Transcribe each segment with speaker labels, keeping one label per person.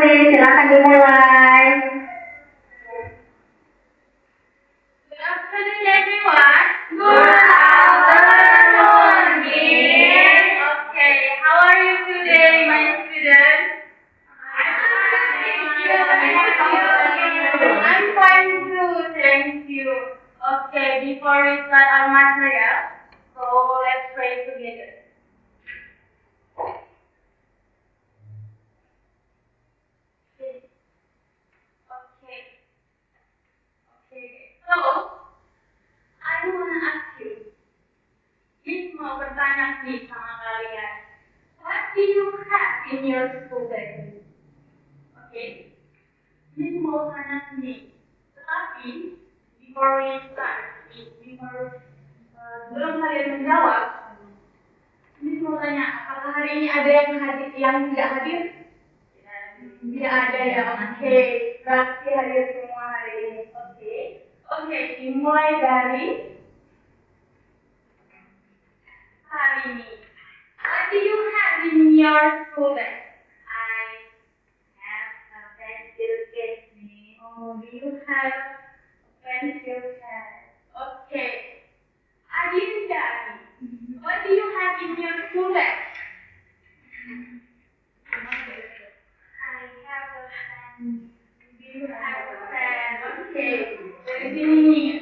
Speaker 1: Hari, silakan dimulai.
Speaker 2: Good afternoon, everyone.
Speaker 1: Good afternoon, Miss.
Speaker 2: Okay, how are you today, my students? I'm fine too, thank you. Okay, before we start our material, so let's pray together. So, I wanna ask you, Miss mau bertanya nih sama kalian, what do you have in your school bag? Okay, Miss mau tanya nih, tetapi before we start, sebelum kalian menjawab, Miss mau tanya, apakah hari ini ada yang tidak hadir? Tidak ada ya, oke. Berarti hadir semua hari ini, oke. Oke, dimulai dari hari ini. What do you have in your school bag?
Speaker 1: I have a pencil case.
Speaker 2: Oh, do you have a pencil case? Okay. Adinda, what do you have in your school bag?
Speaker 1: I have a pen.
Speaker 2: Do you have a pen? Okay. Dari sini.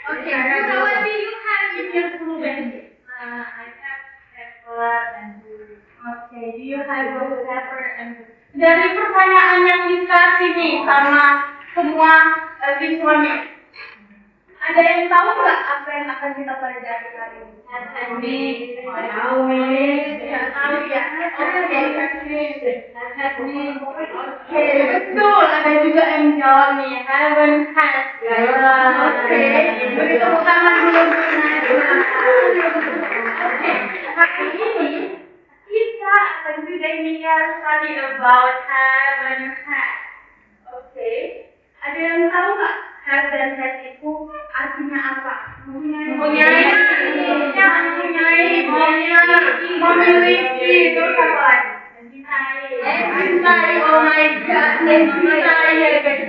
Speaker 2: Okay. So what do you have in your school bag?
Speaker 1: I have paper and blue.
Speaker 2: Okay. Do you have a paper and dari pertanyaan yang dikasih nih sama semua siswa nih, ada yang tahu nggak apa yang akan kita pelajari hari ini? Tidak tahu ya. Oke, betul. Ada juga yang jawab nih, haven't had. Oke, beri tepuk tangan dulu. Oke, hari ini kita akan juga study about haven't had. Oke, ada yang tahu nggak haven't had itu artinya apa? Memiliki, terus apa lagi? Mencintai, oh my god, mencintai ya guys.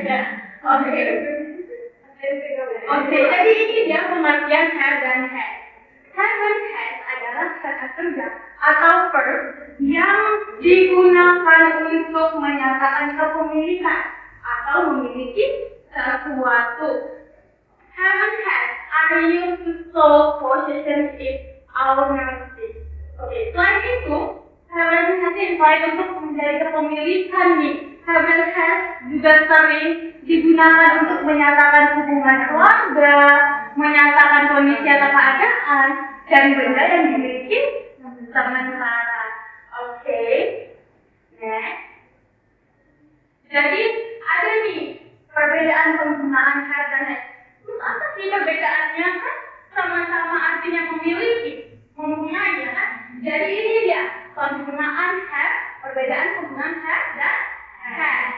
Speaker 2: Oke, jadi ini dia pengertian have dan had. Have and had adalah kata kerja atau verb yang digunakan untuk menyatakan kepemilikan atau memiliki sesuatu. Have and had are used to show possession if ownership. Oke, selain itu, have and had selain untuk menjadi kepemilikan nih, have and had juga sering digunakan untuk menyatakan hubungan keluarga, menyatakan kondisi atau keadaan, dan benda yang dimiliki sementara. Oke, next. Jadi ada nih perbedaan penggunaan have dan had. Terus apa sih perbedaannya kan? Sama-sama artinya memiliki, mempunyai ya kan? Jadi ini dia penggunaan have, perbedaan penggunaan have dan had.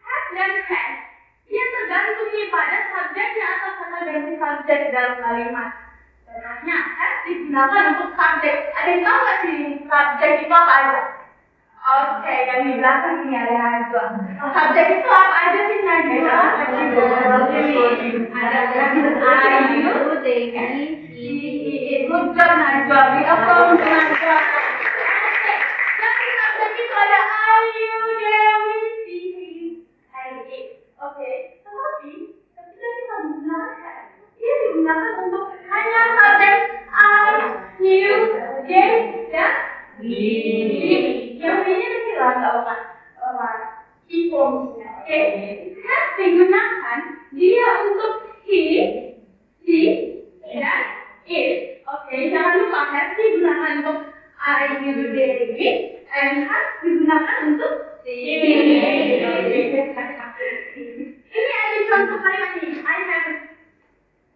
Speaker 2: Have dan had, dia tergantung nih pada subjeknya atau kata ganti subjek dalam kalimat. Contohnya, have digunakan untuk subjek. Ada yang tahu nggak sih subjek itu apa aja? Oke, yang di belakang ini ada Najwa. Subjek itu apa aja sih Najwa? Ada I, you, they, he. Good job Najwa. We applause Najwa. Oke, yang subjek itu ada I, you, Dewi, he, I, it. Oke, tetapi ketika kita menggunakan have, dia digunakan untuk hanya subjek I, you, they, dan he. Yang ini kecil nggak apa info misalnya, oke? Have digunakan dia untuk he, she, dan it. Oke, jangan lupa have digunakan untuk I, you, they, it, and have digunakan untuk she. Ini ada contoh kalimat ini. I have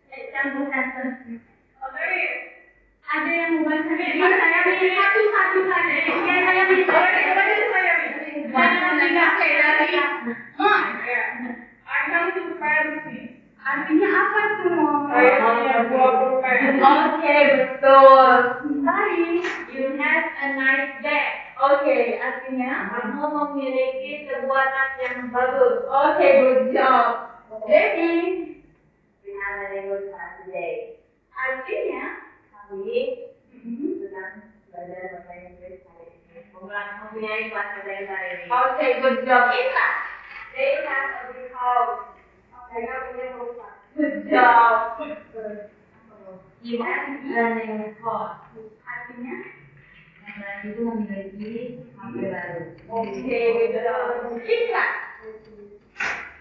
Speaker 2: contoh sentence. Oke. Ada yang mau baca saya pilih satu saja. Ya saya pilih. Jangan dipakai dari I'm going to prepare. Artinya apa tuh? Oke, betul. Tadi you have a nice day. Oke, artinya
Speaker 1: Kamu memiliki sebuah tas yang bagus.
Speaker 2: oke, good job. Jadi,
Speaker 1: We have a very good class today.
Speaker 2: artinya
Speaker 1: Kami sedang belajar bahasa Inggris hari ini. Mempunyai kelas bahasa Inggris hari ini.
Speaker 2: oke, good job. Ika,
Speaker 1: They have a big house. Mereka punya rumah.
Speaker 2: good job.
Speaker 1: Iwan learning course.
Speaker 2: Artinya,
Speaker 1: Yang lain itu memiliki HP baru.
Speaker 2: oke, good job. Ika,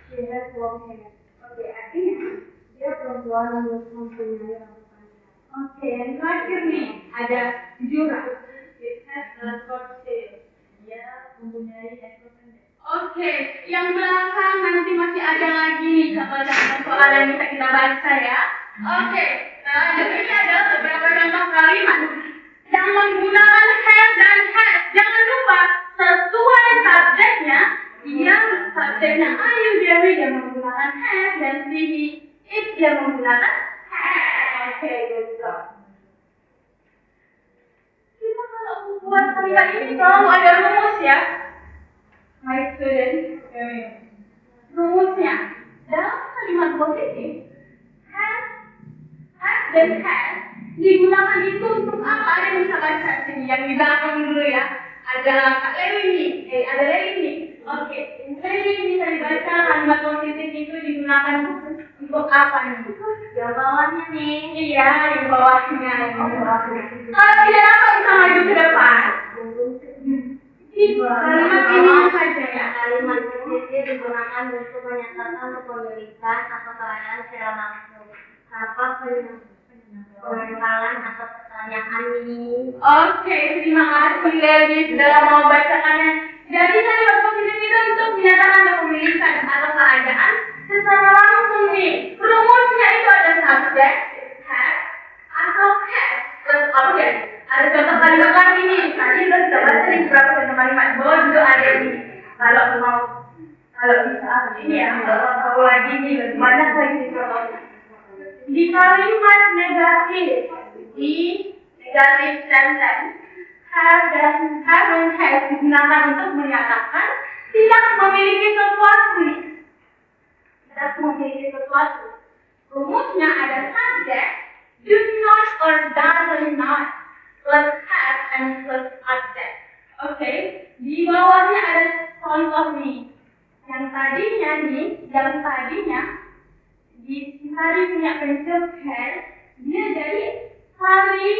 Speaker 1: She has long hair.
Speaker 2: oke, artinya,
Speaker 1: Dia perempuan yang mempunyai rambut panjang.
Speaker 2: oke, yang terakhir nih, ada jurang.
Speaker 1: It has a short tail. Dia mempunyai ekor pendek.
Speaker 2: Oke, yang belakang nanti masih ada lagi nih contoh-contoh soal yang bisa kita baca ya. Oke, nah ini adalah beberapa contoh kalimat yang menggunakan have dan has. Jangan lupa sesuai subjeknya. Yang subjeknya are you Dewi dia menggunakan have dan he it dia menggunakan has. Oke, good job. Kita kalau membuat kalimat ini selalu ada rumus ya. My student, rumusnya dalam kalimat positif has dan has digunakan itu untuk apa? Ada yang bisa baca sini yang di belakang dulu ya. Ada Kak Lewi nih, ada Lewi nih. Oke, Lewi bisa dibaca kalimat positif itu digunakan untuk apa nih?
Speaker 1: Yang bawahnya nih.
Speaker 2: Iya, di bawahnya. Kalau tidak apa bisa maju ke depan. Kalimat ini saja ya.
Speaker 1: Kalimat positif digunakan untuk menyatakan kepemilikan atau keadaan secara langsung. Tanpa penangkalan atau pertanyaan ini.
Speaker 2: Oke, terima kasih Levi sudah mau bacakannya. Jadi kalimat positif itu untuk menyatakan kepemilikan atau keadaan secara langsung nih. Rumusnya itu ada subjek, has, atau has plus object. Ada contoh kalimat lagi nih. Tadi udah kita baca nih beberapa contoh kalimat. Bawah juga ada nih. Kalau bisa ini ya, kalau tahu lagi nih banyak lagi contohnya. Di kalimat negatif, di negatif sentence, have dan has digunakan untuk menyatakan tidak memiliki sesuatu. Tidak memiliki sesuatu. Rumusnya ada subject, do not or does not, plus have and plus object. Oke, di bawahnya ada contoh nih. Yang tadinya di Hari punya pensil pen, dia jadi Hari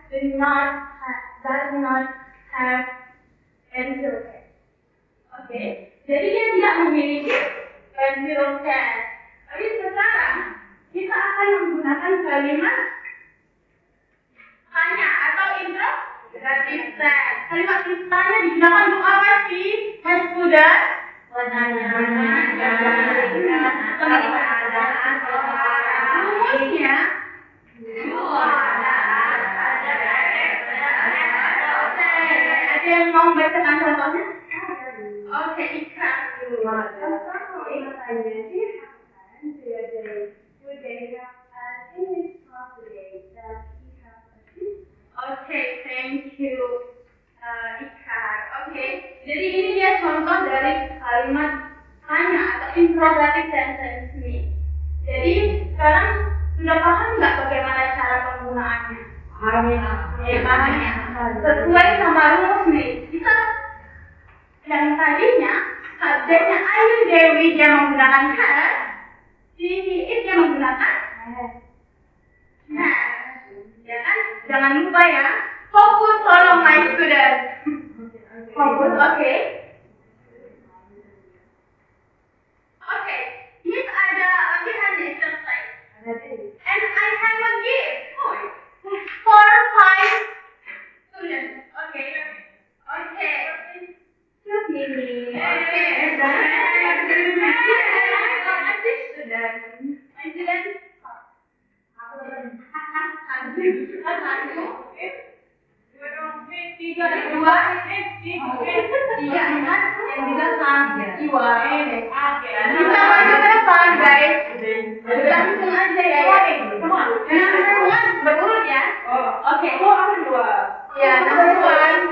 Speaker 2: does not have pencil pen. Oke, jadi dia tidak memiliki pencil pen. Tapi sekarang kita akan menggunakan kalimat tanya atau interrogative text. Kalimat tanya digunakan untuk apa sih, Mas Student? Rumusnya ada yang mau bacakan contohnya? Oke, Ika. Oke, thank you, Ika. Oke, jadi ini dia contoh dari kalimat tanya atau interrogative sentence nih. Jadi sekarang sudah paham nggak bagaimana cara penggunaannya? Paham ya. Sesuai sama rumus nih. Kita yang tadinya subjeknya Ayu Dewi dia menggunakan has, si it dia menggunakan has. Ya kan? Jangan lupa ya. Fokus tolong my student. Fokus, oke. Oke, ini ada latihan exercise. And I have a gift for 5 students. Okay. Excuse me. My student. Tiga, dua, tiga, empat, yang di belakang, jiwa, bisa maju ke depan, guys. Langsung aja ya, berurut ya. Oke. Ya, number one.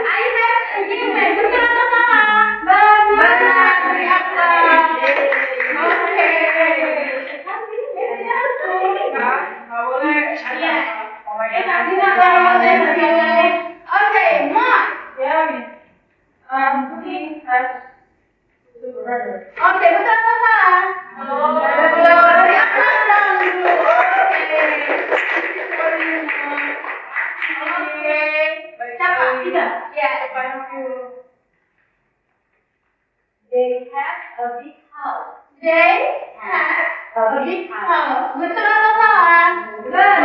Speaker 2: I have achievement. Betul atau salah? Benar. Dari apa? Oke. Oke, Mark. Oke, betul atau salah? Betul. Dari apa dulu? Oke. Siapa? Tidak. Ya.
Speaker 1: They have a big house.
Speaker 2: They have a big house. Betul atau salah? Benar.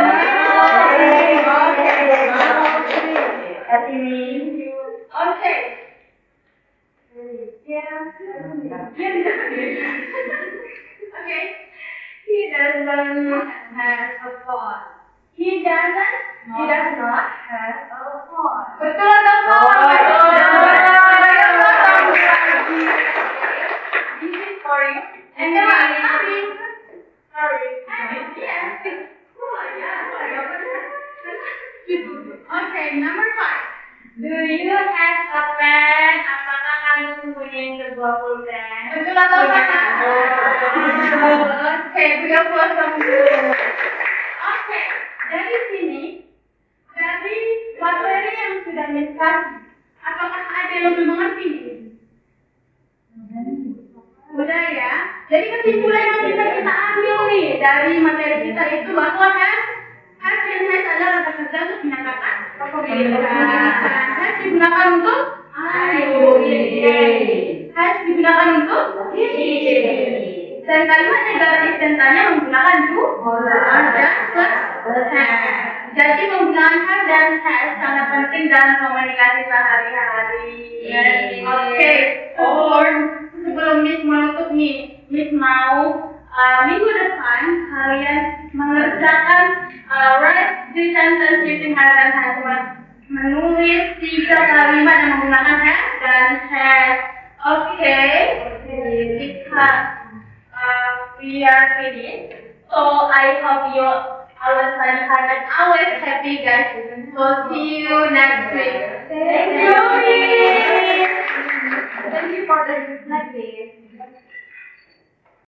Speaker 2: Oke. Okay. He doesn't have a phone. He does not have a phone. Betul atau salah? This is for you. And then Okay, number 5. Do you have a pen? Apakah kamu mempunyai sebuah pulpen? Betul atau salah? Oke, beliau kosong dulu. Oke, dari sini, dari materi yang sudah misal, apakah ada yang belum mengerti? Udah ya. Jadi kesimpulan yang bisa kita ambil nih dari materi kita itu bahwa has adalah kata kerja untuk menyatakan kepemilikan. Has digunakan untuk has digunakan untuk dan kalimat negatif tentangnya menggunakan dan plus has. Jadi menggunakan has dan has sangat penting dalam komunikasi sehari-hari. Oke. Sebelum Miss menutup nih, Miss mau minggu depan kalian mengerjakan write the sentence using has dan has, menulis 3 kalimat yang menggunakan has dan has. Oke. Because we are finished, so I hope you always study hard and always happy, guys. So see you next week. Thank you. Thank you for the next week.